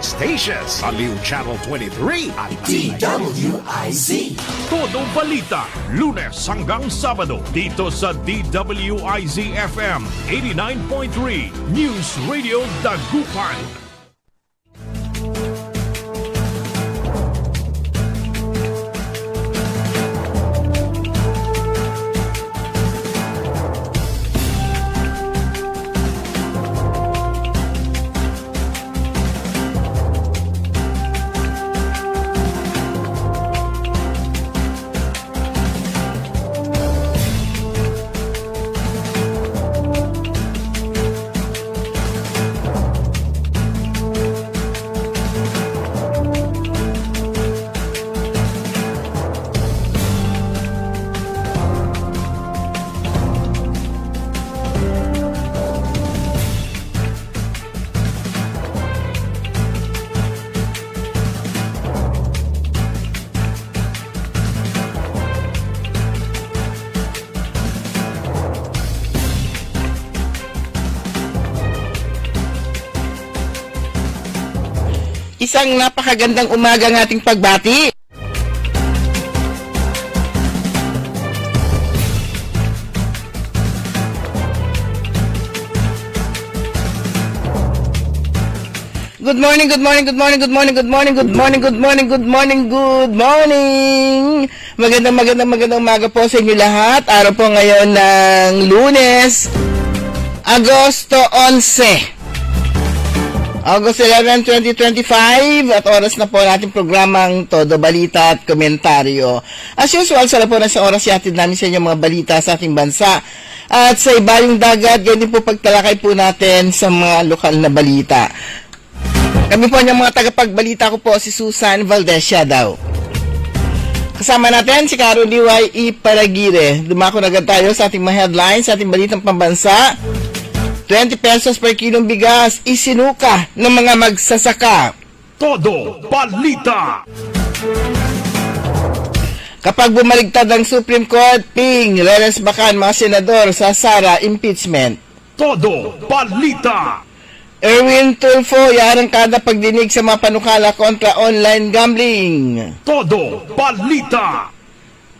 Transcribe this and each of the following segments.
stations. Aliw Channel 23 at DWIZ. Todo balita, Lunes hanggang Sabado dito sa DWIZ FM 89.3 News Radio Dagupan. Isang napakagandang umaga ng ating pagbati. Good morning, good morning, good morning, good morning, good morning, good morning, good morning, good morning, good morning. Magandang umaga po sa inyo lahat. Araw po ngayon ng Lunes, Agosto 11. August 11, 2025 at oras na po natin programang Todo Balita at Komentaryo. As usual, sa po na sa oras yatid namin sa inyo mga balita sa ating bansa at sa ibayong dagat, ganyan po pagtalakay po natin sa mga lokal na balita. Kami po niyang mga tagapagbalita ko po si Susan Valdez daw. Kasama natin si Caro D.Y.E. Paragire. Dumako na agad tayo sa ating mga headlines, sa ating balitang pambansa. 20 pesos per kilong bigas isinuka ng mga magsasaka. Todo balita. Kapag bumaligtad ang Supreme Court, reresbakan mga senador sa Sara impeachment. Todo balita. Erwin Tulfo, yarangkada pagdinig sa mga panukala kontra online gambling. Todo balita.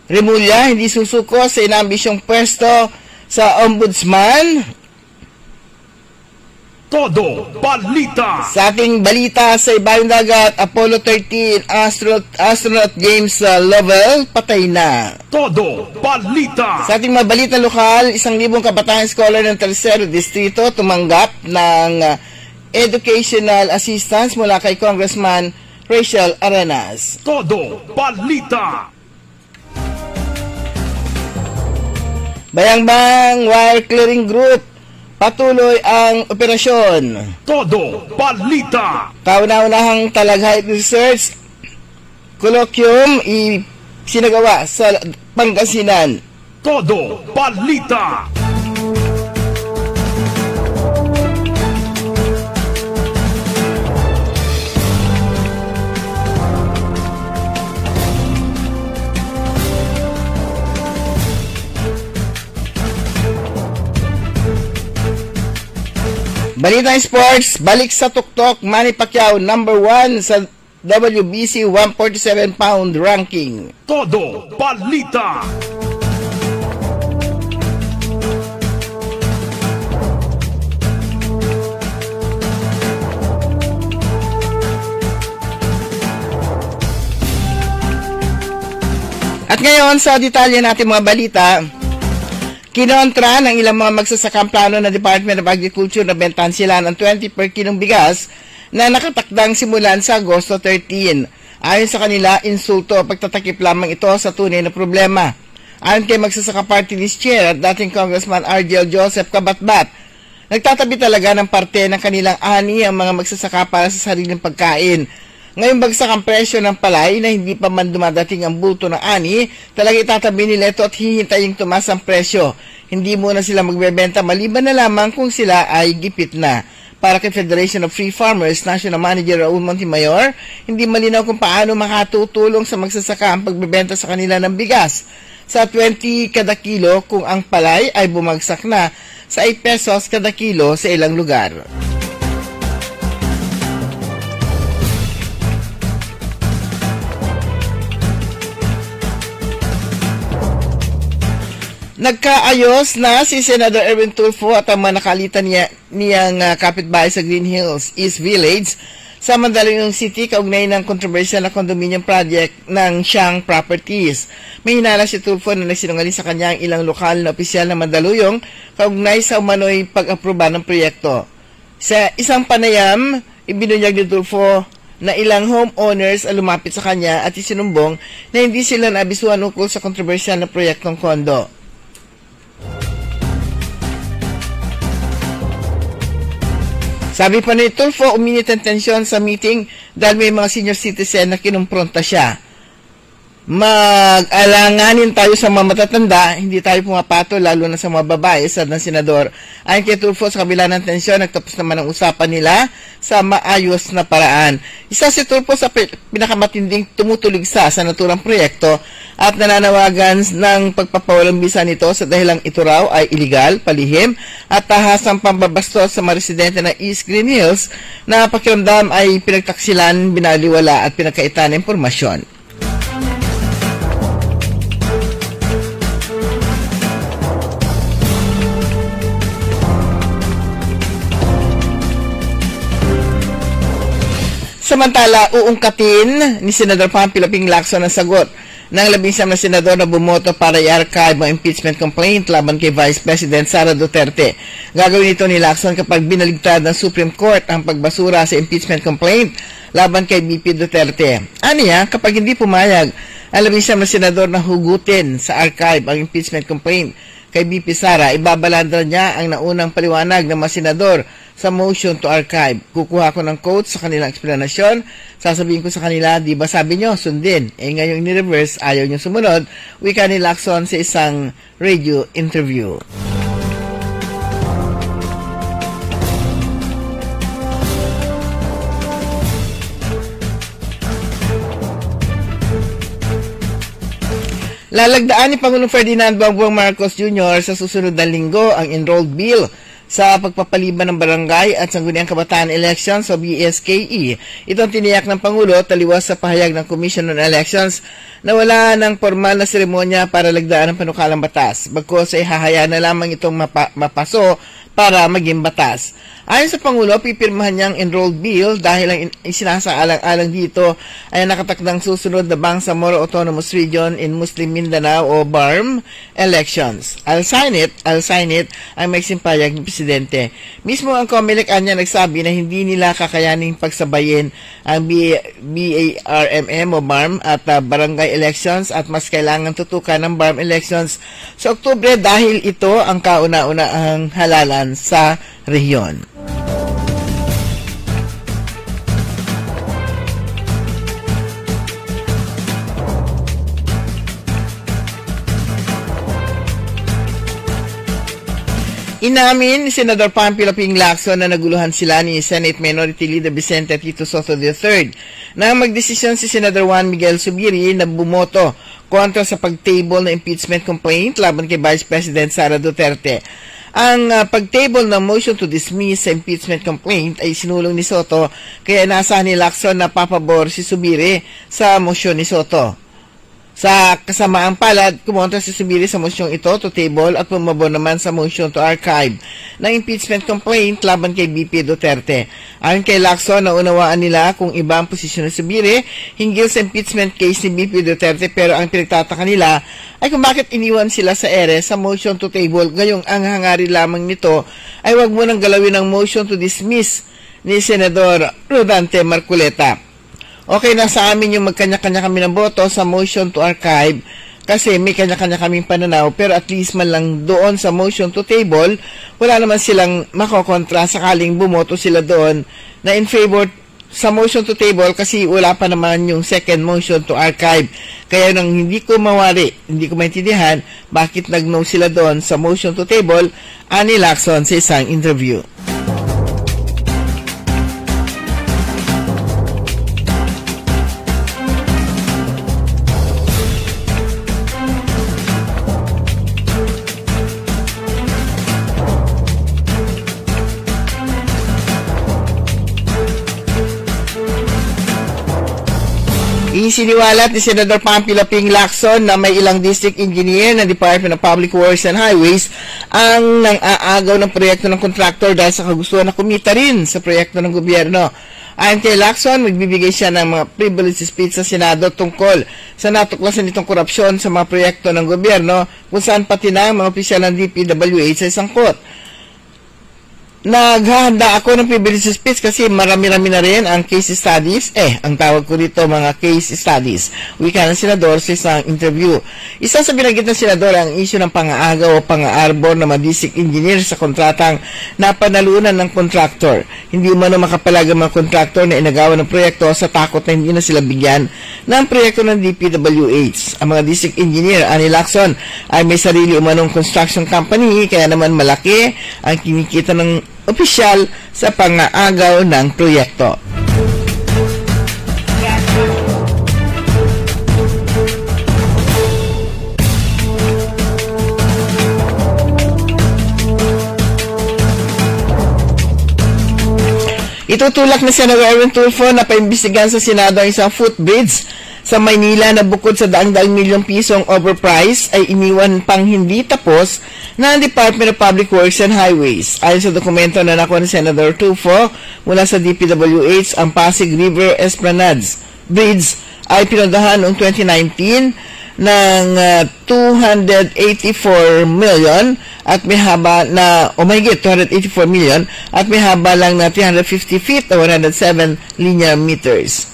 Remulla, hindi susuko sa inambisyong pwesto sa ombudsman. Todo balita. Sa ating balita sa ibayong dagat, Apollo 13 astronaut games level patay na. Todo balita. Sa ating mga balita lokal, 1,000 kabataan scholar ng tercero distrito tumanggap ng educational assistance mula kay Congressman Rachel Arenas. Todo balita. Bayangbang Wire Clearing Group patuloy ang operasyon. Todo balita. Kauna-unahang Talaghay Research Colloquium sinagawa sa Pangasinan. Todo balita. Balita Sports, balik sa tuktok, Manny Pacquiao number 1 sa WBC 147-pound ranking. Todo balita. At ngayon sa detalye natin mga balita, kinontra ng ilang mga magsasakang plano ng Department of Agriculture na bentahan sila ng 20 per kilong bigas na nakatakdang simulan sa Agosto 13. Ayon sa kanila, insulto o pagtatakip lamang ito sa tunay na problema. Ayon kay magsasaka party list chair at dating Congressman R.J. Joseph Kabatbat, nagtatabi talaga ng parte ng kanilang ani ang mga magsasaka para sa sariling pagkain. Ngayong bagsak ang presyo ng palay na hindi pa man dumadating ang bulto ng ani, talaga itatabi nila ito at hihintaying tumaas ang presyo. Hindi muna sila magbebenta maliban na lamang kung sila ay gipit na. Para kay Federation of Free Farmers National Manager Raul Montemayor, hindi malinaw kung paano makatutulong sa magsasaka ang pagbebenta sa kanila ng bigas. Sa 20 kada kilo kung ang palay ay bumagsak na sa 8 pesos kada kilo sa ilang lugar. Nagkaayos na si Senador Erwin Tulfo at ang mga nakalitan niyang kapitbahay sa Green Hills East Village sa Mandaluyong City kaugnay ng controversial na condominium project ng Siang Properties. May hinala si Tulfo na nagsinungaling sa kanya ang ilang lokal na opisyal ng Mandaluyong kaugnay sa umano'y pag-aproba ng proyekto. Sa isang panayam, ibinunyag ni Tulfo na ilang homeowners ang lumapit sa kanya at isinumbong na hindi sila naabisuhan ukol sa controversial na proyektong kondo. Sabi pa ni Tulfo, uminit ang tensyon sa meeting dahil may mga senior citizen na kinumpronta siya. Mag-alanganin tayo sa mga matatanda, hindi tayo pumapato lalo na sa mga babae, sabi ng senador. Ayon kay Tulfo, sa kabila ng tensyon, nagtapos naman ang usapan nila sa maayos na paraan. Isa si Tulfo sa pinakamatinding tumutuligsa sa naturang proyekto at nananawagan ng pagpapawalang bisa nito sa dahilang ito raw ay iligal, palihim at tahasang pambabastos sa mga residente ng East Green Hills na pakiramdam ay pinagtaksilan, binaliwala at pinagkaitan ng impormasyon. Samantala, uungkatin ni Senador Pam Pilaping Lacson ang sagot ng 11 na senador na bumoto para i-archive ang impeachment complaint laban kay Vice President Sara Duterte. Gagawin ito ni Lacson kapag binaligtad ng Supreme Court ang pagbasura sa impeachment complaint laban kay BP Duterte. Aniya, kapag hindi pumayag ang 11 na senador na hugutin sa archive ang impeachment complaint kay BP Sara, ibabalandra niya ang naunang paliwanag ng mga senador sa motion to archive. Kukuha ko ng quote sa kanilang eksplanasyon. Sasabihin ko sa kanila, di ba sabi nyo, sundin. Ngayong ni-reverse, ayaw nyo sumunod. Wika ni Lacson sa isang radio interview. Lalagdaan ni Pangulong Ferdinand Bongbong Marcos Jr. sa susunod na linggo ang enrolled bill sa pagpapaliban ng barangay at sangguniang kabataan elections o BSKE. Ito ang tiniyak ng Pangulo taliwas sa pahayag ng Commission on Elections na wala ng formal na seremonya para lagdaan ang panukalang batas. Bagkus ay hahayaan na lamang itong mapaso para maging batas. Ayon sa Pangulo, pipirmahan niyang enrolled bill dahil ang isinasaalang-alang dito ay nakatakdang susunod na Bangsamoro Autonomous Region in Muslim Mindanao o BARM elections. I'll sign it ang may simpayag ni Presidente. Mismo ang COMELEC anya nagsabi na hindi nila kakayaning pagsabayin ang BARMM o BARM at barangay elections at mas kailangan tutukan ng BARM elections sa Oktubre dahil ito ang kauna-unahang halalan sa rehiyon. Inamin ni Senador Pam Pilaping Lacson na naguluhan sila ni Senate Minority Leader Vicente Tito Soto III na magdesisyon si Senador Juan Miguel Zubiri na bumoto kontra sa pagtable ng impeachment complaint laban kay Vice President Sara Duterte. Ang pagtable ng motion to dismiss sa impeachment complaint ay sinulong ni Soto kaya naasahan ni Lacson na papabor si Zubiri sa motion ni Soto. Sa kasamaang palad, kumontra si Zubiri sa mosyong ito to table at pumabor naman sa motion to archive ng impeachment complaint laban kay BP Duterte. Ayon kay Lacson, naunawaan nila kung iba ang posisyon ni Zubiri hinggil sa impeachment case ni BP Duterte pero ang pinagtataka nila ay kung bakit iniwan sila sa ere sa motion to table ngayong ang hangarin lamang nito ay wag mo nang galawin ang motion to dismiss ni Senador Rodante Marcoleta. Okay na sa amin yung magkanya-kanya kami ng boto sa motion to archive kasi may kanya-kanya kaming pananaw pero at least man lang doon sa motion to table wala naman silang makokontra sakaling bumoto sila doon na in favor sa motion to table kasi wala pa naman yung second motion to archive. Kaya nang hindi ko maintindihan bakit nag-no sila doon sa motion to table, ani Lacson sa isang interview. Isiniwalat ni Senador Pampilo Ping Lacson na may ilang district engineer ng Department of Public Works and Highways ang nang-aagaw ng proyekto ng contractor dahil sa kagustuhan na kumita rin sa proyekto ng gobyerno. Ayon kay Lacson, magbibigay siya ng mga privilege speech sa Senado tungkol sa natuklasan nitong korupsyon sa mga proyekto ng gobyerno kung saan pati na mga opisyal ng DPWH ay sangkot. Naghahanda ako ng privilege speech kasi marami-rami na rin ang case studies. Ang tawag ko dito mga case studies. Wika ng senador sa isang interview. Isa sa binanggit ng senador ang isyu ng pang-aagaw o pang-aarbor na mga district engineer sa kontratang napanalunan ng contractor. Hindi umano makapalag ang mga contractor na inagawan ng proyekto sa takot na hindi na sila bigyan ng proyekto ng DPWH. Ang mga district engineer, ani Lacson, ay may sarili umanong construction company kaya naman malaki ang kinikita ng opisyal sa pang-aagaw ng proyekto. Itutulak ni Senator Erwin Tulfo na paimbestigahan sa Senado ang isang footbridge sa Maynila na bukod sa daang-daang milyong pisong overprice ay iniwan pang hindi tapos ng Department of Public Works and Highways. Ayon sa dokumento na nakuha ni Senator Tulfo mula sa DPWH, ang Pasig River Esplanades Bridge ay pinundahan noong 2019 ng 284 million at may haba na, mahigit 284 million at may haba lang na 350 feet o 107 linear meters.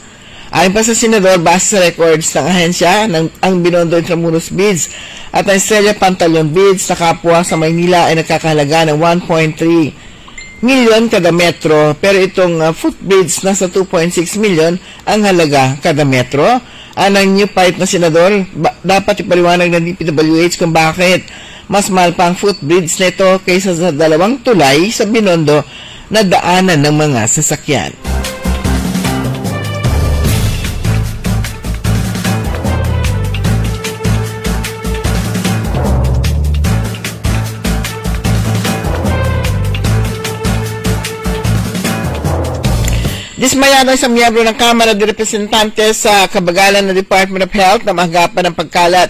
Ayon pa sa senador, base sa records ng ahensya, ang Binondo Intramuros Bridge at ang Estrella Pantaleon Bridge sa kapwa sa Maynila ay nagkakahalaga ng 1.3 million kada metro, pero itong footbridge nasa 2.6 million ang halaga kada metro. Ang new pipe na senador, dapat ipaliwanag ng DPWH kung bakit mas mahal pa ang footbridge nito kaysa sa dalawang tulay sa Binondo na daanan ng mga sasakyan. Dismayado isang miyembro ng Kamara de Representantes sa kabagalan ng Department of Health na mahagapan ng pagkalat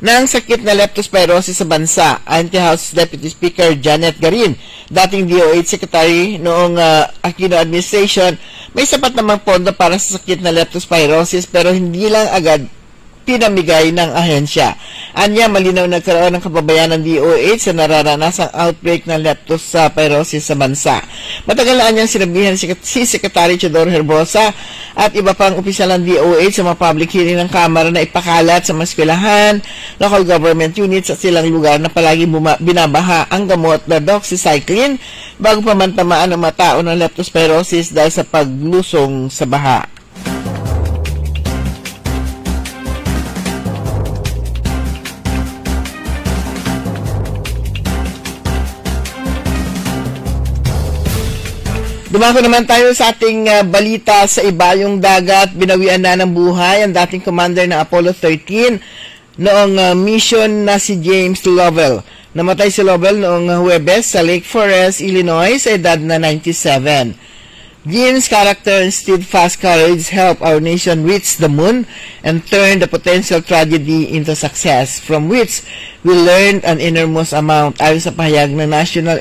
ng sakit na leptospirosis sa bansa. Ayon kay House Deputy Speaker Janet Garin, dating DOH Secretary noong Aquino Administration, may sapat namang pondo para sa sakit na leptospirosis pero hindi lang agad pinamigay ng ahensya. Anya, malinaw nagkaroon ng kababayan ng DOH sa nararanasang outbreak ng leptospirosis sa bansa. Matagal na anyang sinabihan si Secretary Teodoro Herbosa at iba pang opisyal ng DOH sa mga public hearing ng Kamara na ipakalat sa mga eskwelahan, local government units at silang lugar na palagi binabaha ang gamot na doxycycline bago pa man tamaan ang mga tao ng leptospirosis dahil sa paglusong sa baha. Dumako naman tayo sa ating balita sa ibayong dagat. Binawian na ng buhay ang dating commander ng Apollo 13 noong mission na si James Lovell. Namatay si Lovell noong Huwebes sa Lake Forest, Illinois sa edad na 97. James' character and steadfast courage helped our nation reach the moon and turn the potential tragedy into success, from which we learned an enormous amount, ayon sa pahayag ng National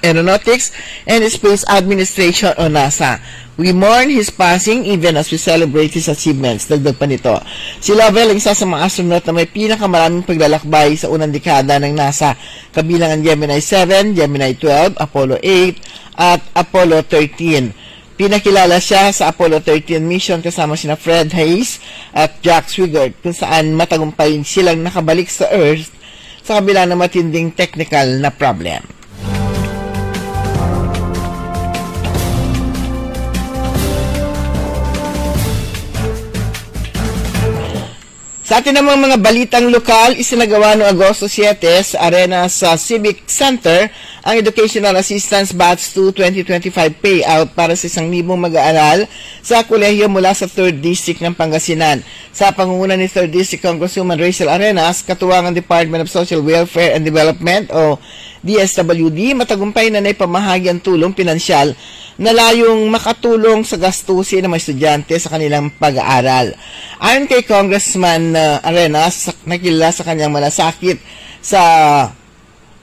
Aeronautics and Space Administration o NASA. We mourn his passing even as we celebrate his achievements. Dagdag pa nito. Si Lovell ang isa sa mga astronaut na may pinakamaraming paglalakbay sa unang dekada ng NASA, kabilang ang Gemini 7, Gemini 12, Apollo 8, at Apollo 13. Pinakilala siya sa Apollo 13 mission kasama sina Fred Haise at Jack Swigert, kung saan matagumpay silang nakabalik sa Earth sa kabila ng matinding technical na problem. Sa atin namang mga balitang lokal, isinagawa noong Agosto 7 sa Arena sa Civic Center ang Educational Assistance Batch 2 2025 payout para sa 1,000 mag-aaral sa kolehiyo mula sa 3rd District ng Pangasinan. Sa pangunguna ni 3rd District Congresswoman Rachel Arenas, katuwang ang Department of Social Welfare and Development o DSWD, matagumpay na naipamahagi ang tulong pinansyal na layong makatulong sa gastusin ng mga estudyante sa kanilang pag-aaral. Ayon kay Congressman Arenas, nakilala sa kanyang malasakit sa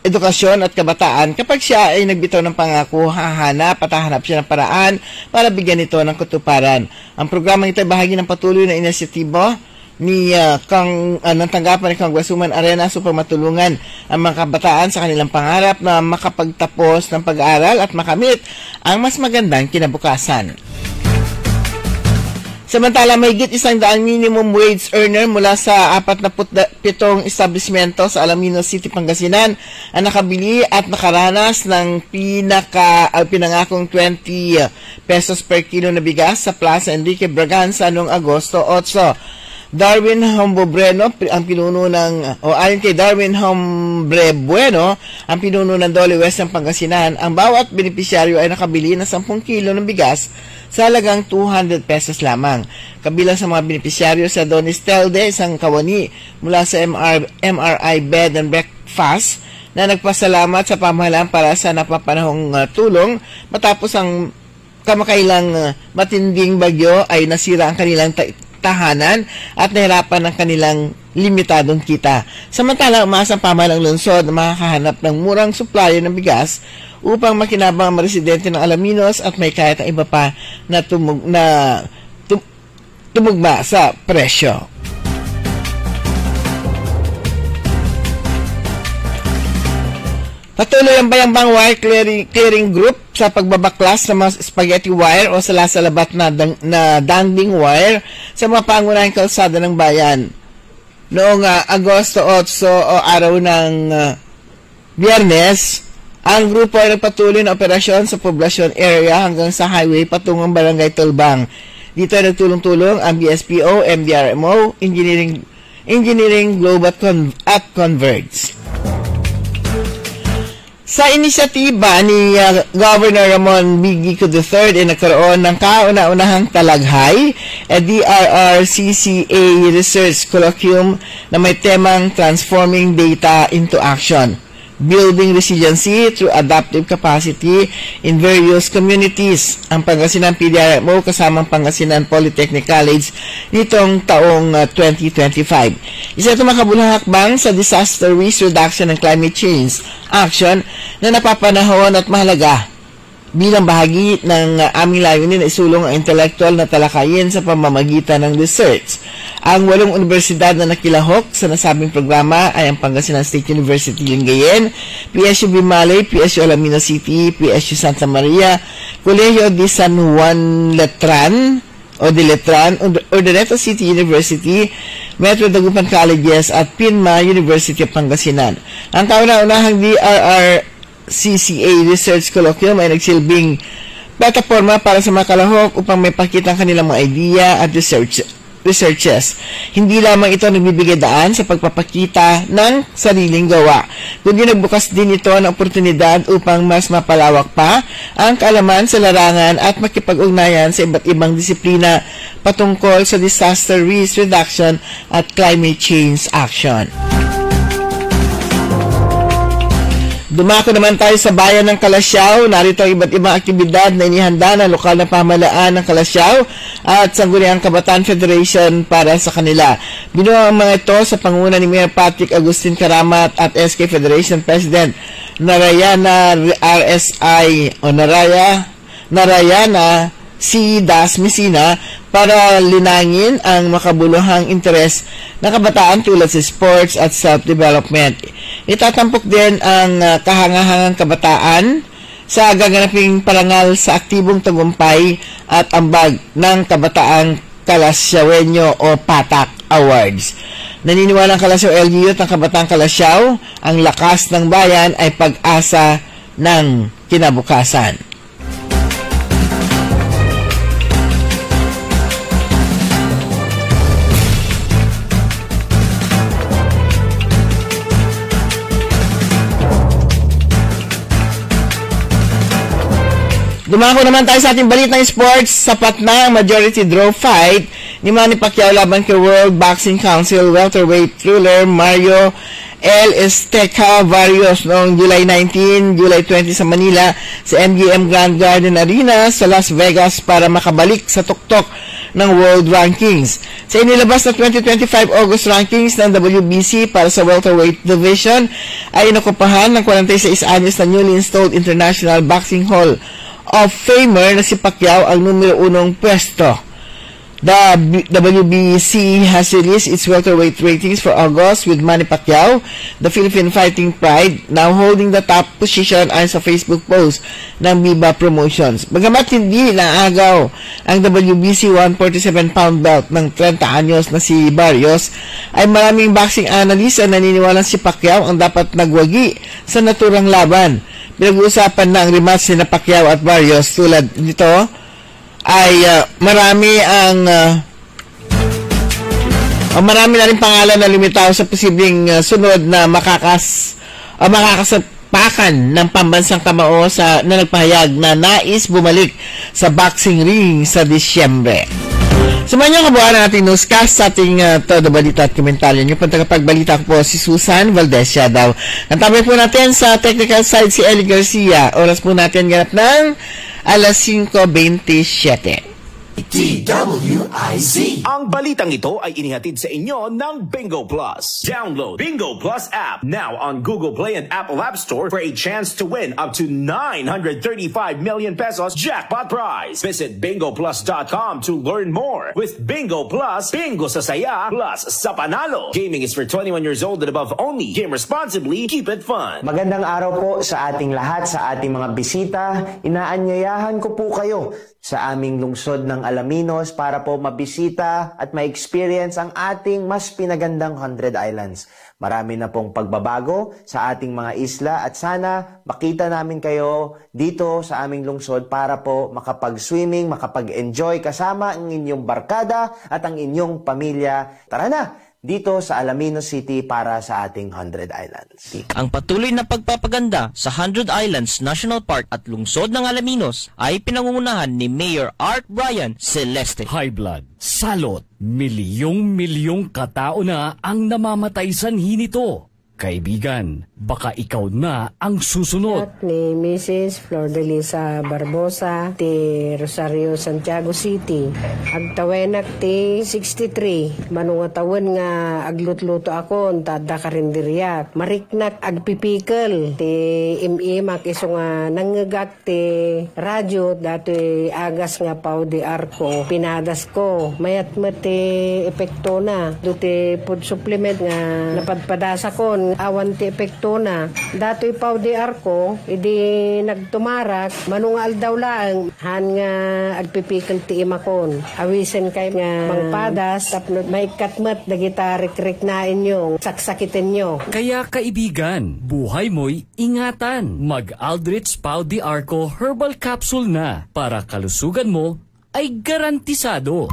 edukasyon at kabataan, kapag siya ay nagbitaw ng pangako, hahanap siya ng paraan para bigyan ito ng katuparan. Ang programang ito ay bahagi ng patuloy na inisyatibo ni ng tanggapan ni Congresswoman Arenas upang matulungan ang mga kabataan sa kanilang pangarap na makapagtapos ng pag-aaral at makamit ang mas magandang kinabukasan. Samantala, mahigit 100 minimum wage earner mula sa 47 establishmento sa Alaminos City, Pangasinan ang nakabili at nakaranas ng pinangakong 20 pesos per kilo na bigas sa Plaza Enrique Braganza noong Agosto 8. Darwin Hombre-Bueno, ang pinuno ayon kay Darwin Hombre-Bueno, ang pinuno ng Dole West ng Pangasinan, ang bawat benepisyaryo ay nakabili ng 10 kilo ng bigas sa halagang 200 pesos lamang. Kabilang sa mga benepisyaryo sa Donis Telde, isang kawani mula sa MRI Bed and Breakfast, na nagpasalamat sa pamahalaan para sa napapanahong tulong matapos ang kamakailang matinding bagyo ay nasira ang kanilang tahanan at nahirapan ng kanilang limitadong kita. Samantala, umaasang pamahalang lungsod na makakahanap ng murang supplyo ng bigas upang makinabang ang mga residente ng Alaminos at may kahit ang iba pa na tumugma sa presyo. Patuloy ang Bayambang Wire Clearing Group sa pagbabaklas ng mga spaghetti wire o salasalabat na dangling wire sa mga pangunahing kalsada ng bayan. Noong Agosto 8 o araw ng Biyernes, ang grupo ay nagpatuloy na operasyon sa poblasyon area hanggang sa highway patungong Barangay Tulbang. Dito ay nagtulong-tulong ang BSPO, MDRMO, Engineering Globe at Converge. Sa inisyatiba ni Governor Ramon B. Gico III ay nagkaroon ng kauna-unahang talaghay DRRCCA Research Colloquium na may temang Transforming Data into Action, Building Resiliency through Adaptive Capacity in Various Communities. Ang Pangasinan PDRMO kasamang Pangasinan Polytechnic College nitong taong 2025. Isa itong makabulang hakbang sa disaster risk reduction and climate change action na napapanahon at mahalaga bilang bahagi ng aming layunin na isulong ang intellectual na talakayin sa pamamagitan ng research. Ang 8 universidad na nakilahok sa nasabing programa ay ang Pangasinan State University Lingayen, PSU Bimali, PSU Alaminos City, PSU Santa Maria, Colegio de San Juan Letran o de Letran, Urdaneta City University, Metro Dagupan Colleges at PINMA University of Pangasinan. Ang kauna-unahang DRRCCA Research Colloquium ay nagsilbing plataforma para sa mga kalahok upang may pakita ang kanilang mga idea at researches. Hindi lamang ito nagbibigay daan sa pagpapakita ng sariling gawa, kundi nagbukas din ito ng oportunidad upang mas mapalawak pa ang kaalaman sa larangan at makipag-ugnayan sa iba't ibang disiplina patungkol sa disaster risk reduction at climate change action. Dumako naman tayo sa bayan ng Kalasyaw. Narito ang iba't ibang aktibidad na inihanda ng lokal na pamahalaan ng Kalasyaw at Sangguniang Kabataan Federation para sa kanila. Binuo ang mga ito sa panguna ni Mayor Patrick Agustin Karamat at SK Federation President Narayana RSI o Narayana C. Das Messina para linangin ang makabuluhang interes ng kabataan tulad sa sports at self-development. Itatampok din ang kahangahangang kabataan sa gaganaping parangal sa aktibong tagumpay at ambag ng Kabataang Kalasyawenyo o PATAK Awards. Naniniwala ang Kalasyaw LGU at ang Kabataang Kalasyaw, ang lakas ng bayan ay pag-asa ng kinabukasan. Dumako naman tayo sa ating balitang sports. Sapat na ang majority draw fight ni Manny Pacquiao laban kay World Boxing Council welterweight ruler Mario El Esteca Barrios noong July 19, July 20 sa Manila sa MGM Grand Garden Arena sa Las Vegas para makabalik sa tuktok ng World Rankings. Sa inilabas na 2025 August Rankings ng WBC para sa welterweight division ay inakupahan ng 46 anyos na newly installed International Boxing Hall of Famer na si Pacquiao ang numero 1 pwesto. The WBC has released its welterweight ratings for August with Manny Pacquiao, the Philippine Fighting Pride, now holding the top position ayon sa Facebook post ng Viva Promotions. Bagamat hindi naagaw ang WBC 147-pound belt ng 30 anyos na si Barrios, ay maraming boxing analyst ang naniniwala si Pacquiao ang dapat nagwagi sa naturang laban. Pinag-uusapan na ang rematch ni Pacquiao at Barrios. Tulad nito ay marami na rin pangalan na lumitaw sa posibleng sunod na makakasapakan ng pambansang kamao na nagpahayag na nais bumalik sa boxing ring sa Disyembre. Sumayin niyo kabuuan ng ating newscast sa ating Todo Balita at Komentaryo. Yung pagbalita ko po si Susan Valdez daw. Nantabay po natin sa technical side si Eli Garcia. Oras po natin ganap ng alas 5:27. DWIZ. Ang balitang ito ay inihatid sa inyo ng Bingo Plus. Download Bingo Plus app now on Google Play and Apple App Store for a chance to win up to 935 million pesos jackpot prize. Visit bingoplus.com to learn more. With Bingo Plus, bingo sa saya plus sa panalo. Gaming is for 21 years old and above only. Game responsibly. Keep it fun. Magandang araw po sa ating lahat, sa ating mga bisita. Inaanyayahan ko po kayo sa aming lungsod ng Alaminos para po mabisita at ma-experience ang ating mas pinagandang 100 Islands. Marami na pong pagbabago sa ating mga isla at sana makita namin kayo dito sa aming lungsod para po makapag-swimming, makapag-enjoy kasama ang inyong barkada at ang inyong pamilya. Tara na! Dito sa Alaminos City para sa ating 100 Islands. Ang patuloy na pagpapaganda sa 100 Islands National Park at lungsod ng Alaminos ay pinangungunahan ni Mayor Art Brian Celeste. High blood, salot, milyong-milyong katao na ang namamatay sanhi nito. Kaibigan, baka ikaw na ang susunod. Ni Mrs. Flor de Lisa Barbosa, ti Rosario, Santiago City. Agtawenak ti 63. Manungatawan nga aglutluto ako, tada karindiriyak. Mariknak agpipikal, ti imimak iso nga nangagak ti radyo, dati agas nga pao di arko. Pinadas ko, mayat ti epekto na. Duti food supplement nga napadpadasa ko, awan ti epekto na. Dato'y pao di arko, idi nagtumarak, manungal daw lang, han nga agpipikal ti imakon. Awisen kay nga mangpadas, tapno may katmat, dagita rik-rik na inyong, saksakitin nyo. Kaya kaibigan, buhay mo'y ingatan. Mag-Aldrich Pau di Arco Herbal Capsule na para kalusugan mo ay garantisado.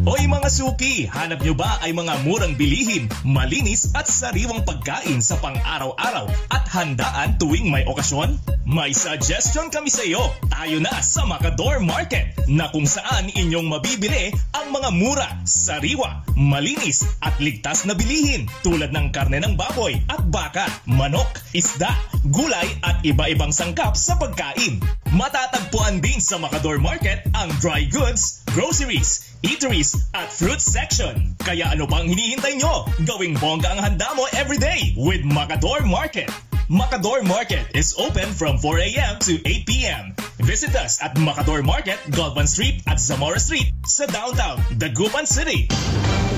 Hoy mga suki, hanap nyo ba ay mga murang bilihin, malinis at sariwang pagkain sa pang-araw-araw at handaan tuwing may okasyon? May suggestion kami sa iyo. Tayo na sa Macador Market na kung saan inyong mabibili ang mga mura, sariwa, malinis at ligtas na bilihin tulad ng karne ng baboy at baka, manok, isda, gulay at iba-ibang sangkap sa pagkain. Matatagpuan din sa Macador Market ang dry goods, groceries, eateries at fruit section. Kaya ano pang hinihintay nyo? Gawing bongga ang handa mo everyday with Macador Market. Macador Market is open from 4 a.m. to 8 p.m. Visit us at Macador Market, Galvan Street at Zamora Street sa downtown Dagupan City.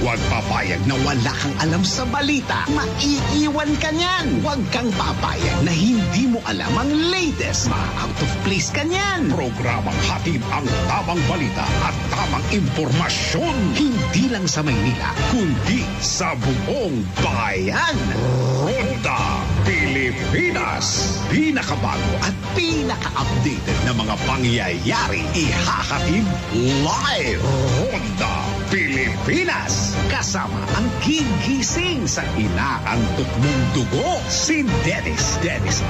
Huwag papayag na wala kang alam sa balita. Maiiwan ka niyan. Huwag kang papayag na hindi mo alam ang latest. Ma-out of place ka niyan. Programang hatid ang tamang balita at tamang impormasyon. Hindi lang sa Maynila, kundi sa buong bayan. Ronda Pilipinas. Pinakabago at pinaka-updated na mga pangyayari. Ihahatid live. Ronda Pilipinas. kasama ang gigising sa inaantok mong dugo, si Dennis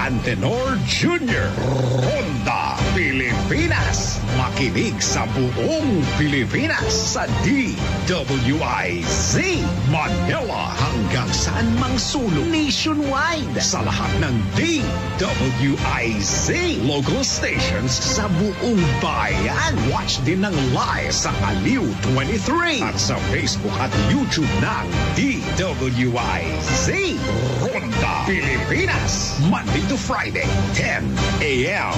Antenor Jr. Ronda Pilipinas. Makinig sa buong Pilipinas sa DWIZ Manila hanggang saan mang sulong nationwide sa lahat ng DWIZ local stations sa buong bayan. Watch din ng live sa Aliw 23 at sa Facebook at YouTube ng DWIZ Ronda Pilipinas, Monday to Friday, 10 a.m.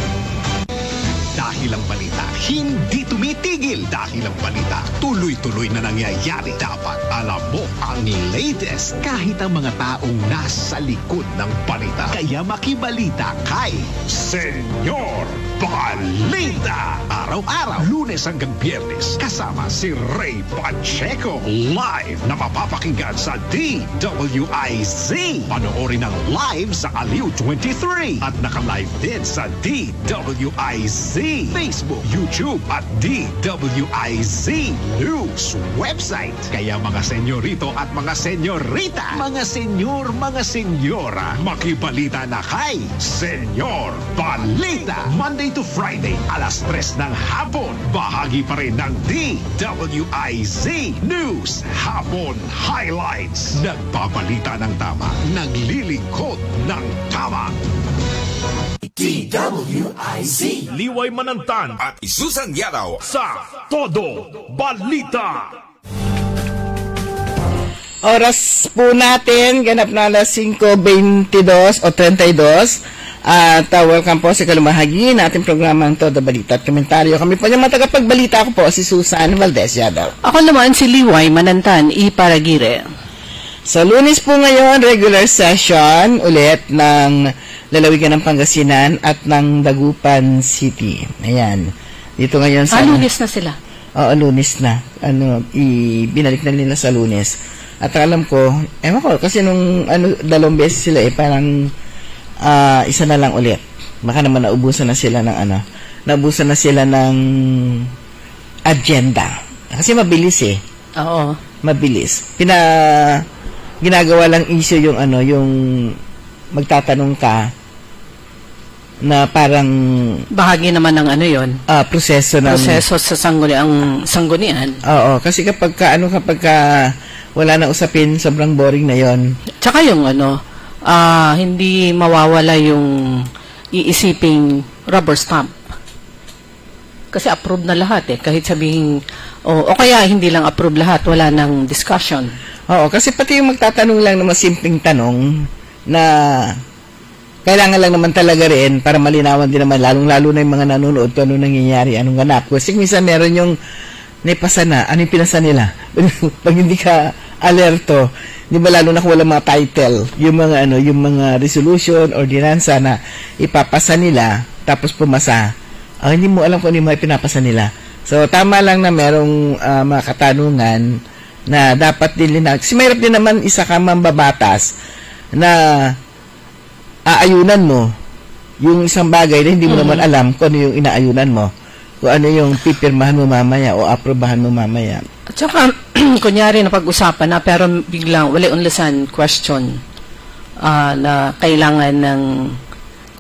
Dahil ang balita hindi tumitigil, dahil ang balita tuloy-tuloy na nangyayari, dapat alam mo ang latest kahit ang mga taong nasa likod ng balita. Kaya makibalita kay Senyor Balita. Araw-araw, Lunes hanggang Biyernes, kasama si Ray Pacheco. Live na mapapakinggan sa DWIZ. Panoorin ang live sa Aliw 23 at naka-live din sa DWIZ Facebook, YouTube at DWIZ News website. Kaya mga senyorito at mga senyorita, mga senyor, mga senyora, makibalita na kay Senyor Balita. Monday to Friday, alas 3 ng hapon. Bahagi pa rin ng DWIZ News Hapon Highlights. Nagbabalita ng tama, naglilingkod ng tama. DWIZ Liway Manantan at Isusan Yaraw sa Todo Balita. Oras po natin, ganap na alas 5:22 o 32. At welcome po sa kalumahagi natin programang Todo Balita at Komentaryo. Kami po yung matagapagbalita. Ako po si Susan Valdez Yadaw. Ako naman si Liway Manantan, Iparagire. Sa Lunes po ngayon, regular session ulit ng lalawigan ng Pangasinan at ng Dagupan City. Ayan. Dito ngayon sa... Lunes na sila. Oo, Lunes na. Binalik na nila sa Lunes. At alam ko, ewan ko, kasi nung dalawang beses sila parang isa na lang ulit. Baka naman naubusan na sila ng naubusan na sila ng agenda. Kasi mabilis Oo. Mabilis. Ginagawa lang issue yung yung magtatanong ka na parang bahagi naman ng yon. Proseso sa sanggunian. Oo, kasi kapag wala na usapin, sobrang boring na yon. Tsaka yung hindi mawawala yung iisiping rubber stamp. Kasi approve na lahat kahit sabihin o kaya hindi lang approve lahat, wala nang discussion. Oo, kasi pati yung magtatanong lang ng masimpleng tanong na kailangan lang naman talaga rin para malinawan din naman, lalong-lalo na yung mga nanonood kung ano nangyayari, anong ganap. Kasi minsan meron yung naipasa na, ano yung pinasa nila? Pag hindi ka alerto, di ba lalo na kung wala mga title, yung mga resolution, ordinansa na ipapasa nila, tapos pumasa, hindi mo alam kung ano yung mga pinapasa nila. So, tama lang na merong mga katanungan na dapat din kasi mahirap din naman isa ka mambabatas na aayunan mo yung isang bagay na hindi mo naman alam kung ano yung inaayunan mo, kung ano yung pipirmahan mo mamaya o aprobahan mo mamaya. At saka, kunyari na pag-usapan na pero biglang wala unlasan question na kailangan ng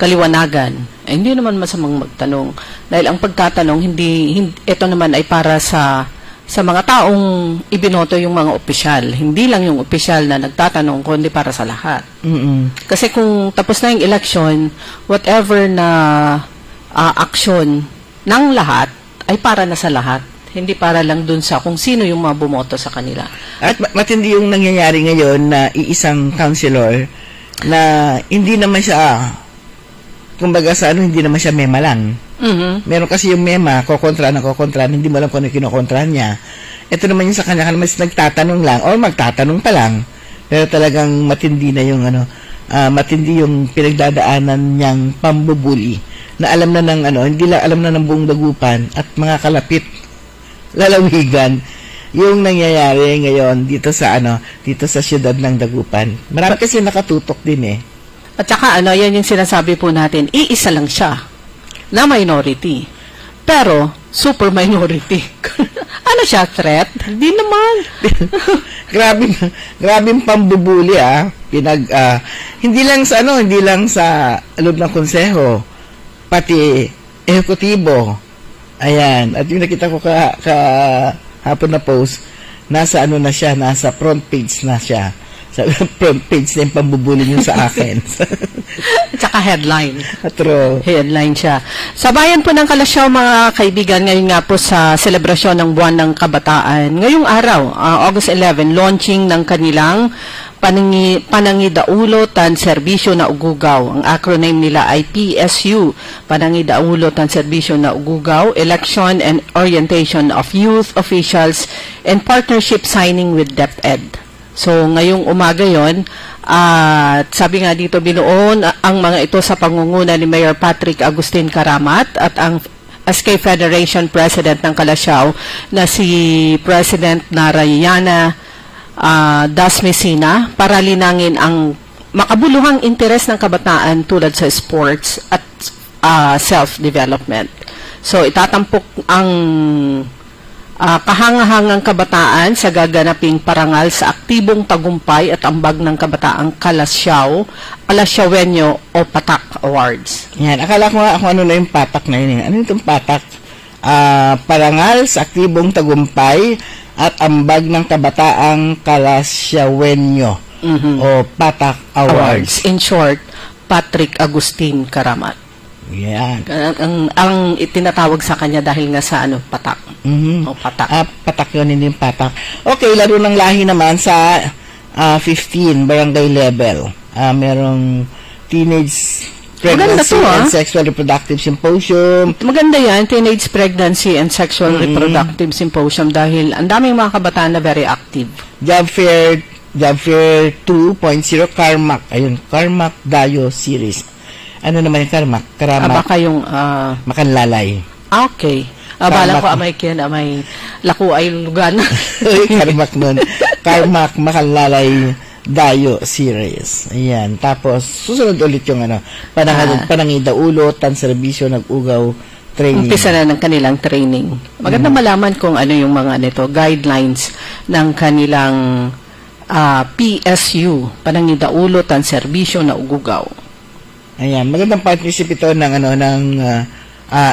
kaliwanagan, hindi naman masamang magtanong. Dahil ang pagtatanong, hindi ito naman ay para sa mga taong ibinoto yung mga opisyal. Hindi lang yung opisyal na nagtatanong, kundi para sa lahat. Kasi kung tapos na yung election, whatever na action ng lahat ay para na sa lahat. Hindi para lang dun sa kung sino yung mga bumoto sa kanila. At matindi yung nangyayari ngayon na iisang councilor na hindi naman siya, kumbaga sa hindi naman siya mema lang. Meron kasi yung mema, kokontra, hindi mo alam kung ano kinokontra niya. Ito naman yung sa kanya, mas nagtatanong lang, or magtatanong pa lang. Pero talagang matindi na yung matindi yung pinagdadaanan niyang pambubuli. Na alam na ng hindi lang alam na ng buong Dagupan at mga kalapit lalawigan yung nangyayari ngayon dito sa siyudad ng Dagupan. Marami kasi nakatutok din At saka yan yung sinasabi po natin, iisa lang siya na minority. Pero super minority. Ano siya, threat? Hindi naman. grabing pambubuli hindi lang sa loob ng konseho, pati ehekutibo. Ayan, at yung nakita ko hapon na post, nasa front page na siya. Sa front page na yung pambubuli niyo sa akin. Tsaka headline. True. Headline siya. Sa bayan po ng Kalasyaw, mga kaibigan, ngayon nga po sa selebrasyon ng Buwan ng Kabataan. Ngayong araw, August 11, launching ng kanilang Panangidaulo tan Serbisyo na Ugugaw. Ang acronym nila ay PSU, Panangidaulo tan Serbisyo na Ugugaw, Election and Orientation of Youth Officials and Partnership Signing with DepEd. So, ngayong umaga yon, at sabi nga dito, binuon ang mga ito sa pangunguna ni Mayor Patrick Agustin Karamat at ang SK Federation President ng Kalasyaw na si President Narayana Das Messina para linangin ang makabuluhang interes ng kabataan tulad sa sports at self-development. So, itatampok ang kahangahangang kabataan sa gaganaping parangal sa aktibong tagumpay at ambag ng kabataang Kalasyaw, Kalasyawenyo o Patak Awards. Yan, akala ko nga ano na yung patak na yun. Ano itong patak? Parangal sa aktibong tagumpay at ambag ng kabataang Kalasyawenyo o Patak Awards. In short, Patrick Agustin Karamat. Yan. Ang itinatawag sa kanya dahil nga sa patak. O patak. Patak yun, hindi yung patak. Okay, laro ng lahi naman sa 15, barangay level. Merong teenage pregnancy and sexual reproductive symposium. Maganda yan, teenage pregnancy and sexual reproductive symposium dahil ang daming mga kabataan na very active. Job Fair 2.0 Carmack. Ayun, Carmack Dayo Series. Ano naman yung Carmack? Baka yung Makanlalay. Okay. Bala ko amay laku ay lugan. Carmack nun. Carmack Makanlalay Dayo Series. Ayan. Tapos, susunod ulit yung Panangidaulo tan Serbisyo nag-ugaw training. Umpisa na ng kanilang training. Maganda malaman kung ano yung mga guidelines ng kanilang PSU, Panangidaulo tan Serbisyo na Ugugaw. Ayan, magandang partnership ito ng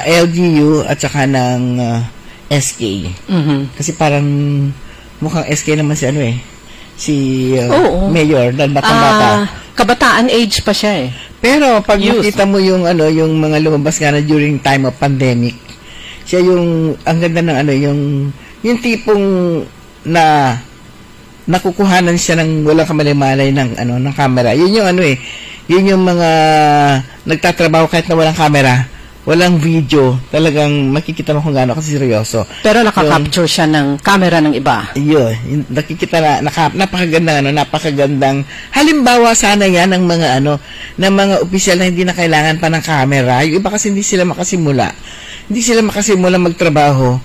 LGU at saka ng SK. Kasi parang mukhang SK naman si Mayor dahil batang-bata. Kabataan age pa siya Pero pag makita mo yung yung mga lumabas nga na during time of pandemic, siya yung ang ganda ng yung tipong na nakukuhanan siya ng walang kamali-malay ng ng camera. Yun yung yun yung mga nagtatrabaho kahit na walang camera, walang video, talagang makikita mo kung gaano kasi seryoso. Pero nakaka-capture siya ng camera ng iba. Yun, nakikita napakagandang halimbawa sana yan ng mga ng mga opisyal na hindi na kailangan pa ng camera. Yung iba kasi hindi sila makasimula magtrabaho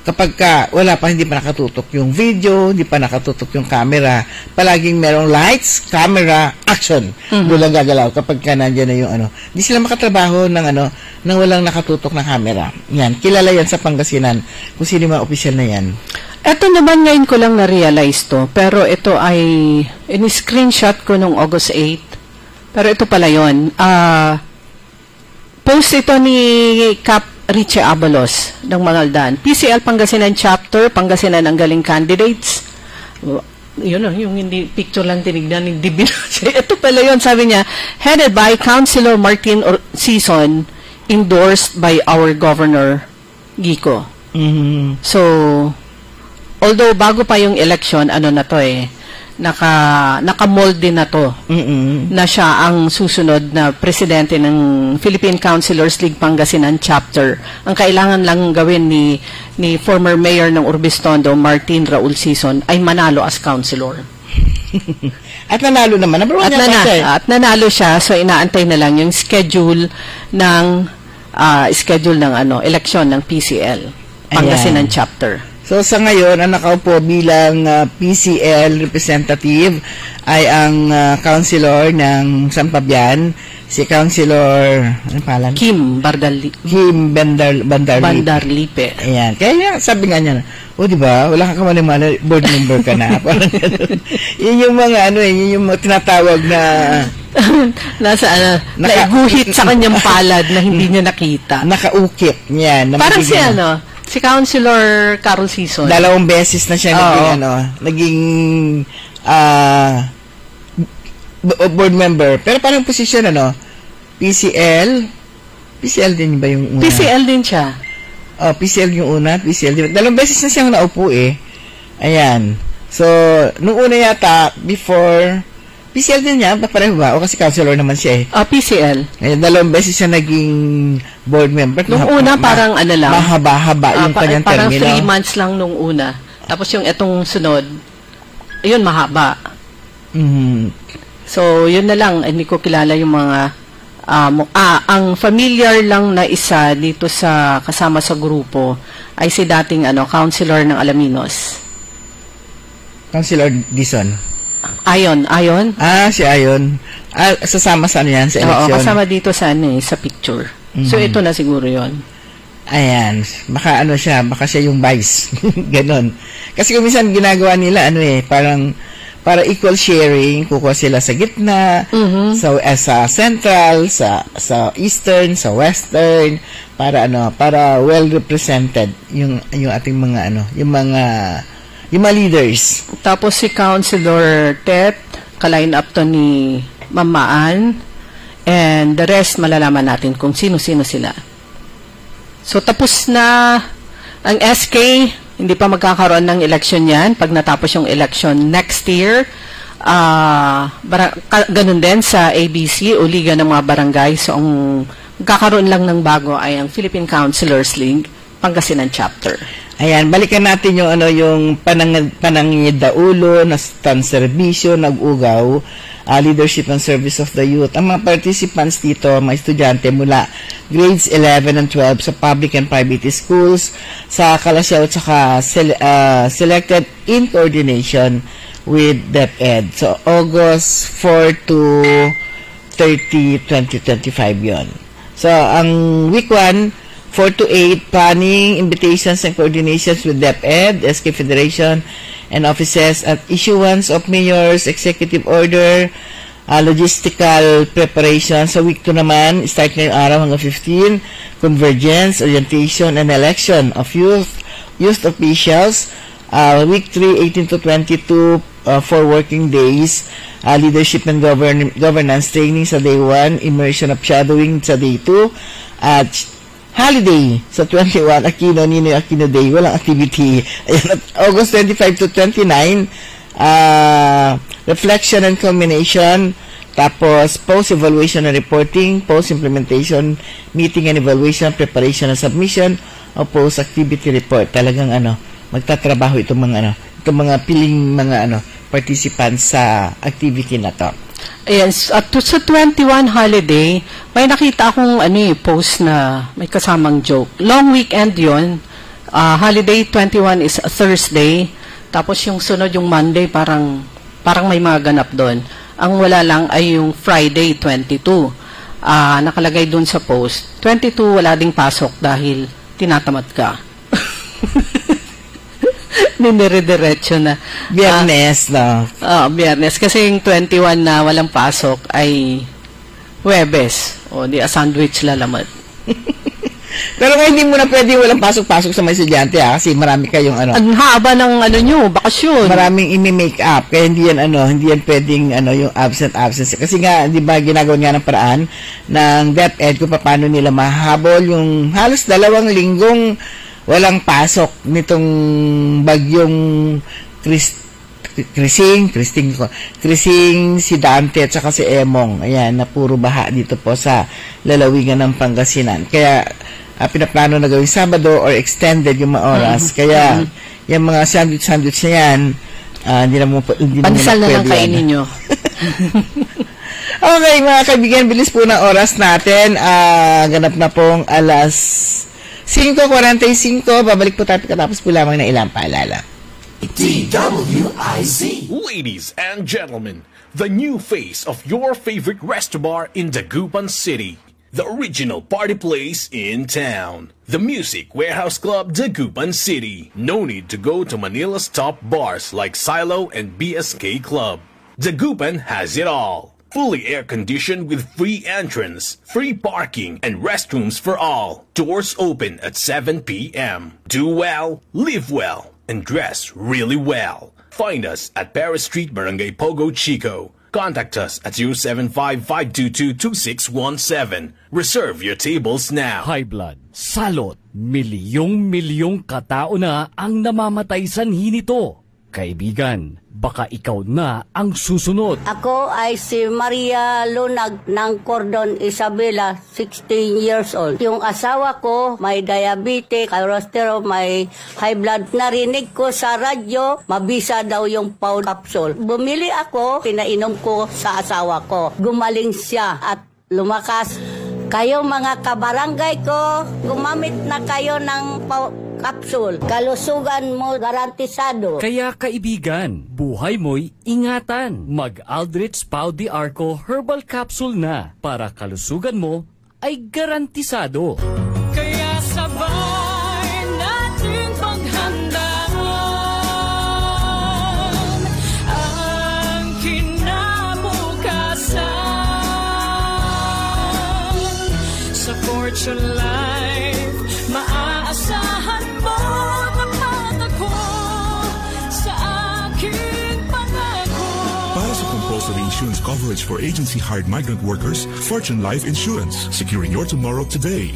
kapag wala pa, hindi pa nakatutok yung video, hindi pa nakatutok yung camera, palaging merong lights, camera, action. Doon lang gagalaw kapag nandiyan na yung Hindi sila makatrabaho ng nang walang nakatutok na camera. Yan, kilala yan sa Pangasinan kung sino mga opisyal na yan. Ito naman ngayon ko lang na-realize to, pero ito ay in-screenshot ko nung August 8. Pero ito pala yun. Post ito ni Cap Richie Abalos ng Mangaldan. PCL Pangasinan Chapter, Pangasinan ang galing candidates. Yun yung hindi picture lang tinignan, hindi binasa. Ito pala yun, sabi niya, headed by Councilor Martin Season, endorsed by our Governor Gico. So, although bago pa yung election, na to naka-mold din na to na siya ang susunod na presidente ng Philippine Councilors League Pangasinan Chapter. Ang kailangan lang gawin ni former mayor ng Urbistondo, Martin Raul Sison, ay manalo as councilor. At nanalo naman. At nanalo siya, so inaantay na lang yung schedule ng eleksyon ng PCL Pangasinan Chapter. So, sa ngayon, ang nakaupo bilang PCL representative ay ang councilor ng Sampabian, si Councilor, ano pangalan? Kim Bandarlipe. Ayan. Kaya sabi nga niya, di ba, wala kang kamali-mali, board member ka na. Parang ganun. Yun yung mga, yun yung mga tinatawag na... naiguhit sa kanyang palad na hindi niya nakita. Nakaukit niya. Parang si Councilor Carol Sison. 2 beses na siya naging board member. Pero parang posisyon, PCL din ba yung una? PCL din siya. PCL yung una, PCL din. 2 beses na siyang naupo Ayan. So, nung una yata, before, PCL din niya, pareho ba? O kasi councilor naman siya PCL. Ayan, 2 beses siya naging board member. Nung una, parang lang. Mahaba-haba yung kanyang parang termino. 3 months lang nung una. Tapos yung etong sunod, ayun, mahaba. So, yun na lang. Hindi ko kilala yung mga ang familiar lang na isa dito sa kasama sa grupo ay si dating councilor ng Alaminos. Councilor Dison. Ayon. Si Ayon. Sasama sa yan sa eleksyon? Oo, kasama dito sa sa picture. So, ito na siguro yon. Ayan. Baka baka siya yung vice. Ganon. Kasi kung minsan ginagawa nila, parang para equal sharing, kukuha sila sa gitna, sa central, sa eastern, sa western, para well represented yung ating mga yung mga leaders. Tapos si Councilor Tet, ka-line up to ni Mamaan, and the rest malalaman natin kung sino-sino sila. So tapos na ang SK. Hindi pa magkakaroon ng election yan pag natapos yung election next year. Ganun din sa ABC o Liga ng mga Barangay. So, ang magkakaroon lang ng bago ay ang Philippine Councilors League, Pangasinan Chapter. Ayan, balikan natin yung yung panangidaulo, na serbisyo, nag-ugaw, leadership and service of the youth. Ang mga participants dito, mga estudyante mula grades 11 and 12 sa public and private schools, sa Calasiao at saka selected in coordination with DepEd. So, August 4 to 30, 2025 yon. So, ang week 1, 4 to 8, planning, invitations and coordinations with DepEd, SK Federation, and offices at issuance of mayor's executive order, logistical preparation. Sa week 2 naman, start ngayong araw hanggang 15, convergence, orientation, and election of youth officials. Week 3, 18 to 22, 4 working days, leadership and governance training sa day 1, immersion of shadowing sa day 2, at holiday sa 21, Ninoy Aquino Day, walang activity. Ayan, August 25 to 29, reflection and culmination, tapos post-evaluation and reporting, post-implementation, meeting and evaluation, preparation and submission, o post-activity report. Talagang magtatrabaho itong mga piling mga participants sa activity na to. Ayan, at sa 21 holiday, may nakita akong post na may kasamang joke. Long weekend yon. Holiday 21 is a Thursday. Tapos yung sunod yung Monday, parang may mga ganap doon. Ang wala lang ay yung Friday 22. Nakalagay doon sa post. 22 wala ding pasok dahil tinatamad ka. Ninidiretso na. Biyernes na. Biyernes. Kasi yung 21 na walang pasok ay Huwebes. O di sandwich lalamat. Pero ngayon hindi mo na pwede walang pasok-pasok sa mga estudyante kasi marami kayong Ang haba ng nyo, bakasyon. Maraming ini-make up. Kaya hindi yan pwedeng yung absence. Kasi nga, di ba, ginagawa nga ng paraan ng DepEd kung paano nila mahabol yung halos 2 linggong walang pasok nitong bagyong Krising, si Dante at saka si Emong. Ayan, na puro baha dito po sa lalawigan ng Pangasinan. Kaya pinaplano na gawing Sabado or extended yung mga oras. Kaya yung mga sandwich na yan, hindi na pansal na lang kainin nyo. Okay, mga kaibigan, bilis po ng oras natin. Ganap na pong alas 5:45. Babalik po tayo katapos po lamang na ilang paalala. DWIZ. Ladies and gentlemen, the new face of your favorite resto bar in Dagupan City. The original party place in town. The Music Warehouse Club, Dagupan City. No need to go to Manila's top bars like Silo and BSK Club. Dagupan has it all. Fully air-conditioned with free entrance, free parking, and restrooms for all. Doors open at 7 p.m. Do well, live well, and dress really well. Find us at Paris Street, Barangay Pogo Chico. Contact us at 075-522-2617. Reserve your tables now. High blood, salot, milyong-milyong katao na ang namamatay sanhi nito. Kaibigan, baka ikaw na ang susunod. Ako ay si Maria Lunag ng Cordon Isabela, 16 years old. Yung asawa ko may diabetes, cholesterol, may high blood. Narinig ko sa radyo, mabisa daw yung Pau capsule. Bumili ako, pinainom ko sa asawa ko. Gumaling siya at lumakas. Kayo mga kabarangay ko, gumamit na kayo ng Pau capsule. Kalusugan mo garantisado. Kaya kaibigan, buhay mo'y ingatan. Mag-Aldrich Pau de Arco Herbal Capsule na para kalusugan mo ay garantisado. Kaya sabay natin paghandaan ang kinabukasan. Sa Fortune Life, maaasahan mo tapat ako sa aking pangako. Para sa compulsory insurance coverage for agency-hired migrant workers, Fortune Life Insurance. Securing your tomorrow today.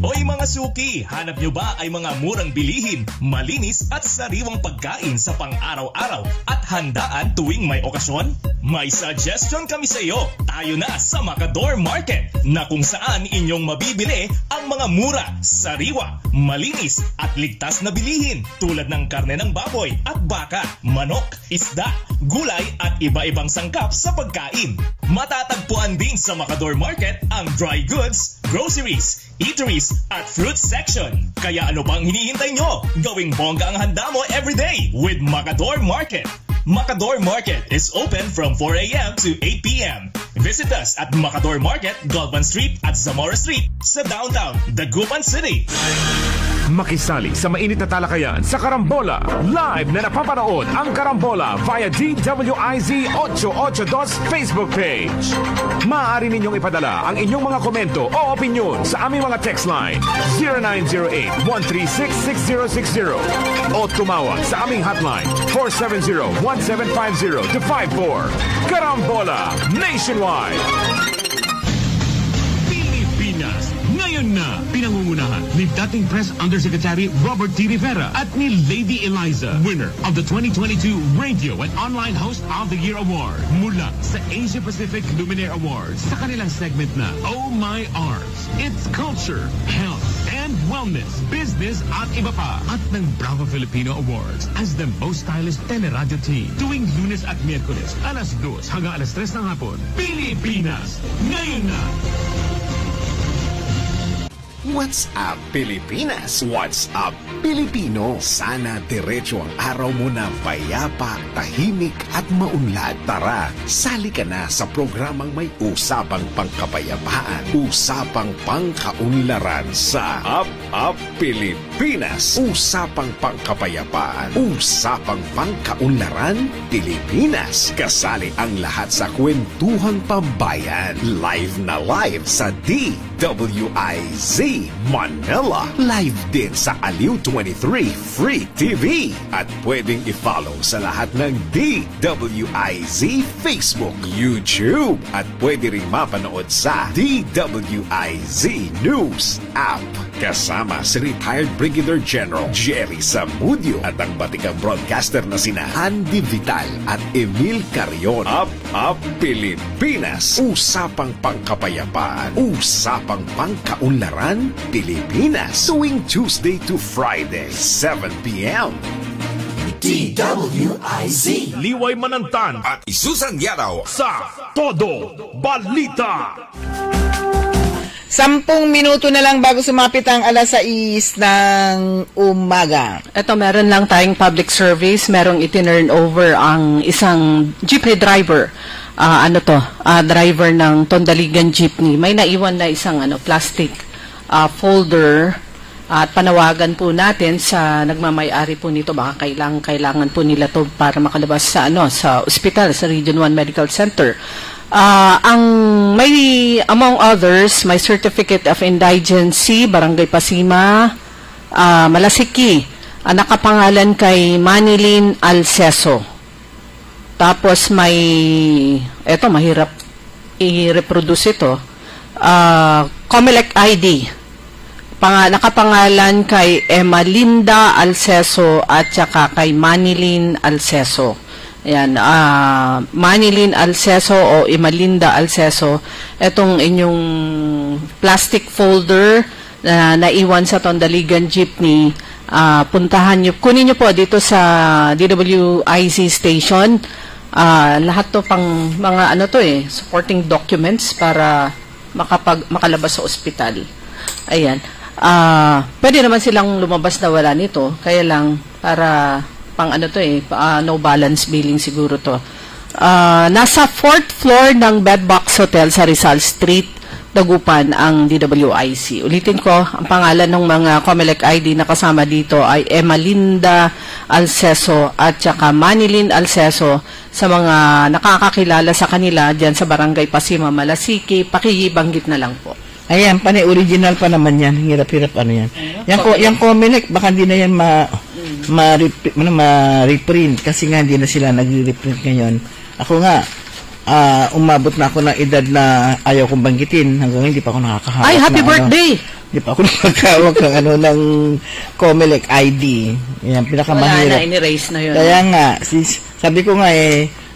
Hoy mga suki, hanap nyo ba ay mga murang bilihin, malinis at sariwang pagkain sa pang-araw-araw at handaan tuwing may okasyon? May suggestion kami sa iyo. Tayo na sa Macador Market na kung saan inyong mabibili ang mga mura, sariwa, malinis at ligtas na bilihin tulad ng karne ng baboy at baka, manok, isda, gulay at iba-ibang sangkap sa pagkain. Matatagpuan din sa Macador Market ang dry goods, groceries, eateries at fruit section. Kaya ano pang hinihintay nyo? Gawing bongga ang handa mo everyday with Macador Market. Macador Market is open from 4 a.m. to 8 p.m. Visit us at Macador Market, Galvan Street at Zamora Street sa downtown Dagupan City. Makisali sa mainit na talakayan sa Karambola. Live na napapanood ang Karambola via DWIZ 882 Facebook page. Maaari ninyong ipadala ang inyong mga komento o opinyon sa aming mga text line 0908-136-6060 o tumawag sa aming hotline 470-1750-54. Karambola Nationwide. Pilipinas, ngayon na pinangungunahan ni dating Press Undersecretary Robert T. Rivera at ni Lady Eliza, winner of the 2022 Radio and Online Host of the Year Award mula sa Asia Pacific Luminaire Awards sa kanilang segment na Oh My Arts. It's culture, health, and wellness, business at iba pa. At ng Bravo Filipino Awards as the most stylish teleradio team tuwing Lunes at Miyerkules alas 2 hanggang alas 3 ng hapon. Pilipinas, ngayon na! What's up, Pilipinas? What's up, Pilipino? Sana diretso ang araw mo na payapa, tahimik at maunlad. Tara, sali ka na sa programang may usapang pangkapayapaan, usapang pangkaunlaran sa Up Pilipinas. Usapang pangkapayapaan, usapang pangkaunlaran, Pilipinas. Kasali ang lahat sa kwentuhang pambayan. Live na live sa DWIZ Manila. Live din sa Aliw 23 Free TV. At pwedeng i-follow sa lahat ng DWIZ Facebook, YouTube. At pwede rin mapanood sa DWIZ News app. Kasama si retired Brigadier General Jerry Zamudio at ang batikang broadcaster na sina Andy Vital at Emil Carrion. Up Pilipinas. Usapang pangkapayapaan, usapang pangkaunlaran, Pilipinas. Tuwing Tuesday to Friday, 7 p.m. DWIZ Liway Manantan at Isusan Yaraw sa Todo Balita. 10 minuto na lang bago sumapit ang 6 ng umaga. Ito, meron lang tayong public service. Merong itinurn over ang isang jeepney driver. Driver ng Tondaligan Jeepney. May naiwan na isang plastic folder. At panawagan po natin sa nagmamay-ari po nito, baka kailangan po nila to para makalabas sa sa ospital, sa Region 1 Medical Center. Among others, may Certificate of Indigency, Barangay Pasima, Malasiki, nakapangalan kay Manilyn Alceso. Tapos mahirap i-reproduce ito, Comelec ID, nakapangalan kay Emalinda Alceso at saka kay Manilyn Alceso. Ayan, Manilyn Alceso o Emalinda Alceso, itong inyong plastic folder na naiwan sa Tondaligan Jeepney, puntahan nyo, kunin nyo po dito sa DWIZ station. Lahat to pang mga supporting documents para makalabas sa ospital. Ayan. Pwede naman silang lumabas na wala nito, kaya lang para pang no balance billing siguro to. Nasa 4th floor ng Bedbox Hotel sa Rizal Street, Dagupan ang DWIC. Ulitin ko, ang pangalan ng mga Comelec ID na kasama dito ay Emalinda Alceso at saka Manilyn Alceso. Sa mga nakakakilala sa kanila dyan sa Barangay Pasima, Malasiki, pakibanggit na lang po. Ayan, original pa naman yan. Hirap-hirap yan. Yung Comelec, baka hindi na yan ma-reprint kasi nga hindi na sila nag-reprint ngayon. Ako nga, umabot na ako ng edad na ayaw kong banggitin. Hanggang hindi pa ako nakakahawak. Ay, happy birthday! Hindi pa ako nakakahawak ng Comelec ID. Yan, pinakamahirap. Wala na, in-erase na yun. Kaya nga, sabi ko nga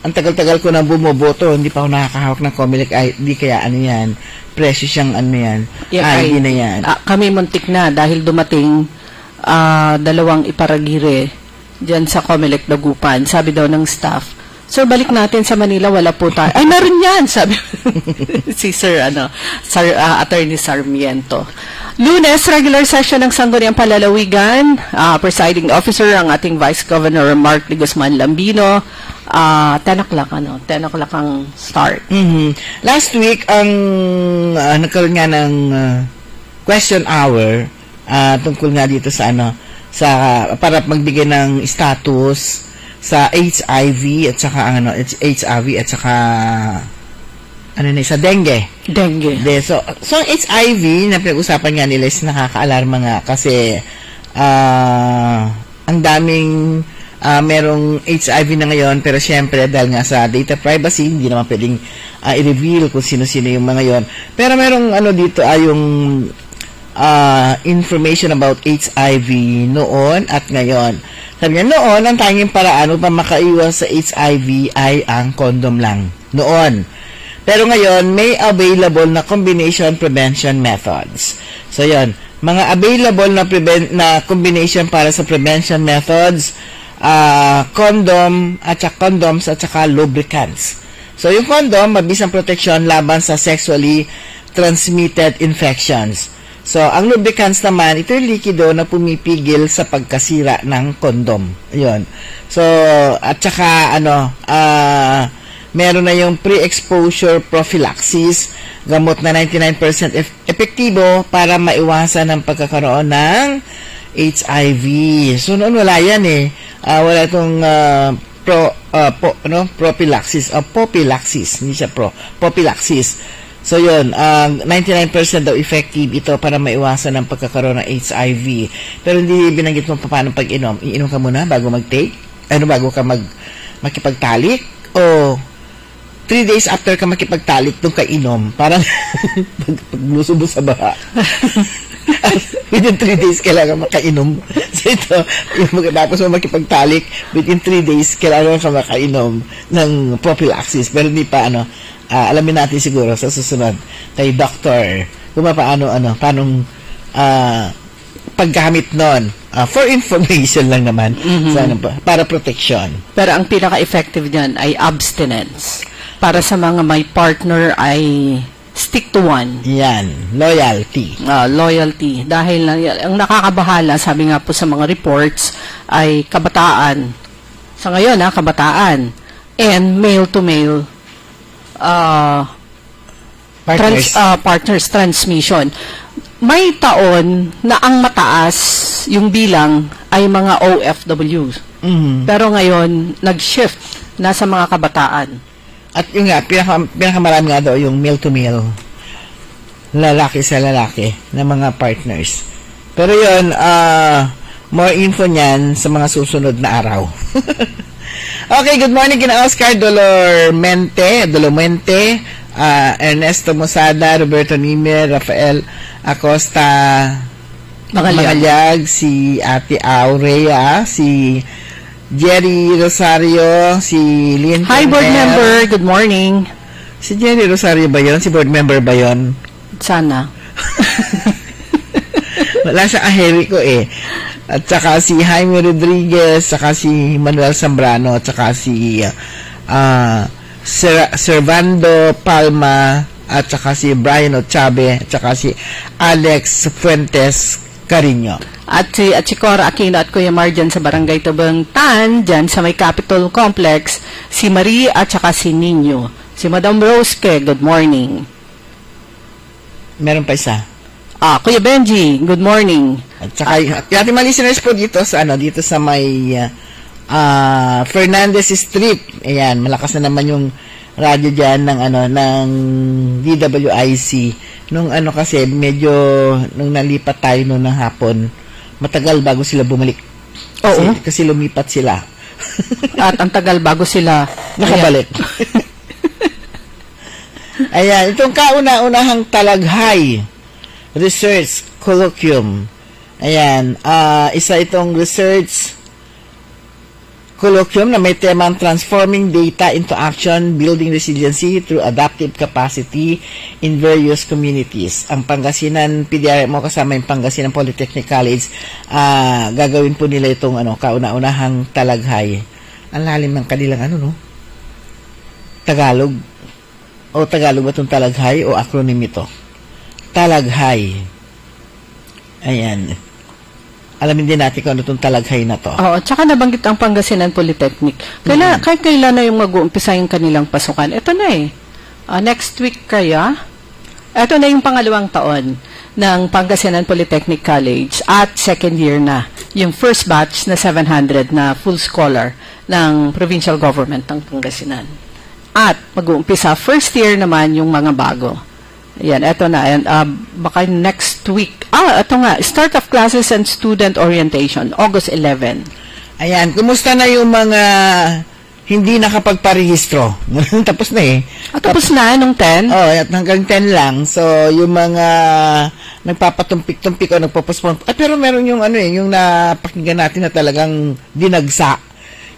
ang tagal-tagal ko na bumoboto, hindi pa ako nakakahawak ng Comelec ID, kaya yan. Presyo siyang ID na yan. Kami muntik na dahil dumating 2 iparagire dyan sa Comelec Dagupan. Sabi daw ng staff, "Sir, balik natin sa Manila, wala po tayo." "Ay, meron yan," sabi si Attorney Sarmiento. Lunes, regular session ng Sangguniang Palalawigan. Presiding officer ang ating Vice Governor Mark de Guzman Lambino. 10 o'clock ang start. Last week ang nagkaroon nga ng question hour tungkol nga dito sa para magbigay ng status sa HIV at saka sa dengue. So HIV na pinag-usapan nga nila is nakaka-alarma nga kasi ang daming merong HIV na ngayon, pero syempre dahil nga sa data privacy hindi naman pwedeng i-reveal kung sino-sino yung mga yon. Pero merong dito yung information about HIV noon at ngayon. Sabi niya, noon ang tanging paraan upang makaiwas sa HIV ay ang condom lang noon. Pero ngayon may available na combination prevention methods. So yon, mga available na combination para sa prevention methods, condoms at saka lubricants. So yung condom, mabisang protection laban sa sexually transmitted infections. So ang lubricants naman, ito yung likido na pumipigil sa pagkasira ng condom. Yun. So at saka meron na yung pre-exposure prophylaxis, gamot na 99% epektibo para maiwasan ang pagkakaroon ng HIV. So noon wala yan wala itong prophylaxis o prophylaxis, hindi siya prophylaxis. So yun, 99% daw effective ito para maiwasan ang pagkakaroon ng HIV. Pero hindi binanggit mo paano pag-inom. Iinom ka muna bago mag-take? Bago ka makipagtalik? O 3 days after ka makipagtalik nung kainom? Parang paglusubo sa baha. Within 3 days kailangan makainom. So ito, tapos mo makipagtalik, within 3 days kailangan ka makainom ng prophylaxis. Pero hindi pa alamin natin siguro sa susunod kay doctor kung paano paggamit nun. For information lang naman. Para protection. Pero ang pinaka-effective niyan ay abstinence. Para sa mga may partner ay stick to one. Yan, loyalty. Loyalty. Dahil ang nakakabahala, sabi nga po sa mga reports, ay kabataan. Sa ngayon, kabataan. And male-to-male partners transmission. May taon na ang mataas yung bilang ay mga OFWs. Pero ngayon, nag-shift na sa mga kabataan. At yung nga, pinakamarami nga daw yung male-to-male. Lalaki sa lalaki na mga partners. Pero yun, more info niyan sa mga susunod na araw. Okay, good morning kina Oscar Dolormente, Ernesto Mosada, Roberto Nime, Rafael Acosta Magalyag, si Ate Aurea, si Jerry Rosario, si Lynn Hi, board member. Good morning. Si Jerry Rosario ba yun? Si board member ba yun? Sana. Wala sa aheri ko eh. At saka si Jaime Rodriguez, saka si Manuel Zambrano, at saka si Servando Palma, at saka si Brian Ochabe, at saka si Alex Fuentes Carino. At si Cora Aquino at Kuya Mar dyan sa Barangay Tabang Tan, dyan sa may Capitol Complex, si Marie at saka si Nino. Si Madam Roske, good morning. Meron pa isa. Kuya Benji, good morning. At saka yung ating mga listeners po dito sa dito sa may Fernandez Street. Ayan, malakas na naman yung radyo diyan ng DWIC. Nung kasi medyo nung nalipat tayo noon ng hapon, matagal bago sila bumalik. Oo. Kasi lumipat sila. At ang tagal bago sila nakabalik. Ayan, itong kauna-unahang talaghay research colloquium. Ayan, isa itong research colloquium na may temang Transforming Data into Action, Building Resiliency through Adaptive Capacity in Various Communities. Ang Pangasinan PDRMO kasama yung Pangasinan Polytechnic College, gagawin po nila itong kauna-unahang talaghay. Ang lalim ng kanilang Tagalog. O Tagalog ba itong talaghay o acronym ito? Talaghay. Ayan. Alamin din natin kung ano itong talaghay na to. Oo, tsaka nabanggit ang Pangasinan Polytechnic. Kailan na yung mag-uumpisa yung kanilang pasukan? Ito na eh. Next week kaya? Ito na yung pangalawang taon ng Pangasinan Polytechnic College at second year na. Yung first batch na 700 na full scholar ng provincial government ng Pangasinan. At mag-uumpisa first year naman yung mga bago. Ayan, eto na. Baka next week. Ito nga. Start of classes and student orientation, August 11. Ayan, kumusta na yung mga hindi nakapagparehistro? Tapos na eh. Tapos na, nung 10? Hanggang 10 lang. So, yung mga nagpapatumpik-tumpik o nagpo-postpone. Pero meron yung yung napakinggan natin na talagang dinagsa.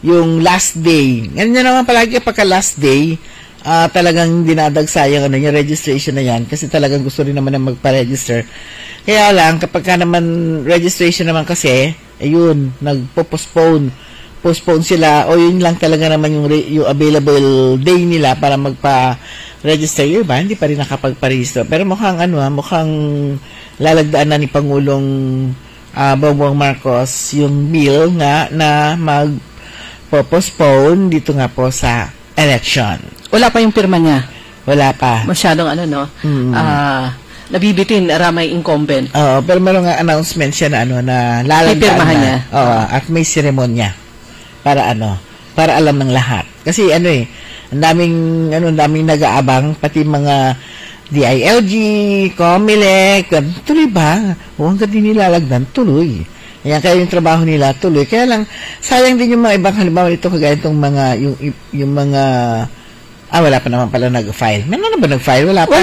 Yung last day. Ganyan naman palagi kapag last day, talagang dinadagsa yung yung registration na yan kasi talagang gusto rin naman na magpa-register. Kaya lang, kapag ka naman registration naman kasi, ayun, postpone sila o yun lang talaga naman yung available day nila para magpa-register. Yung iba, hindi pa rin nakapagpa-register. Pero mukhang mukhang lalagdaan na ni Pangulong Bongbong Marcos yung bill nga na magpo-postpone dito nga po sa election. Wala pa yung pirma niya? Wala pa. Masyadong nabibitin, ramay incumbent. Oo, pero meron nga announcement siya na lalagdaan na. niya. At may seremonya para alam ng lahat. Kasi ang daming nag-aabang, pati mga DILG, COMELEC, tuloy ba? Hanggang din nilalagdan, tuloy. Ayan, kaya yung trabaho nila tuloy. Kaya lang, sayang din yung mga ibang halimbawa nito, kagaya itong mga, yung mga, wala pa naman pala nag-file. Meron na ba nag-file? Wala pa.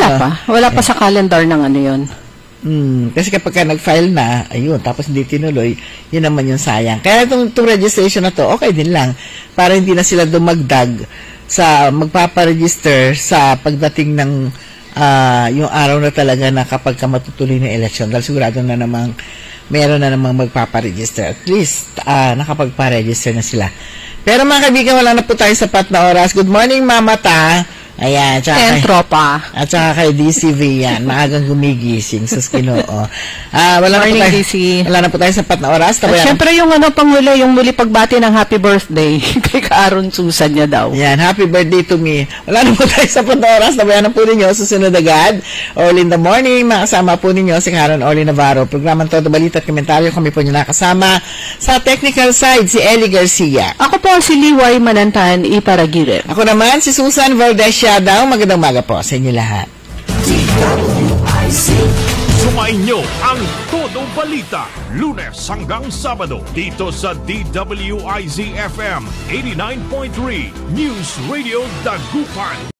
Wala pa sa calendar ng yun. Kasi kapag ka nag-file na, ayun, tapos hindi tinuloy, yun naman yung sayang. Kaya itong registration na to, okay din lang. Para hindi na sila dumagdag sa magpaparegister sa pagdating ng yung araw na talaga na kapag ka matutuloy ng election. Dahil sigurado na namang meron na namang magpaparegister. At least, nakapagparegister na sila. Pero mga kaibigan, wala na po tayo sapat na oras. Good morning, Mama Ta. Ayan, tsaka tropa. At saka kay DCV yan, maagang gumigising sa Skinoo. Wala na po tayo sapat na oras. At syempre yung panghuli, yung muli pagbati ng happy birthday kay Kaaron Susan niya daw. Yan, happy birthday to me. Wala na po tayo sapat na oras. Tabayan po ninyo, susunod agad. Early in the morning, makasama po ninyo si Karen Orly Navarro. Programang Todo Balita at Komentaryo, kami po nyo nakasama. Sa technical side, si Ellie Garcia. Ako po si Liway Manantan Iparagire. Ako naman si Susan Valdez Yadaw. Magandang umaga po sa inyo lahat. Sumain nyo ang Todo Balita, Lunes hanggang Sabado, dito sa DWIZ FM 89.3 News Radio Dagupan.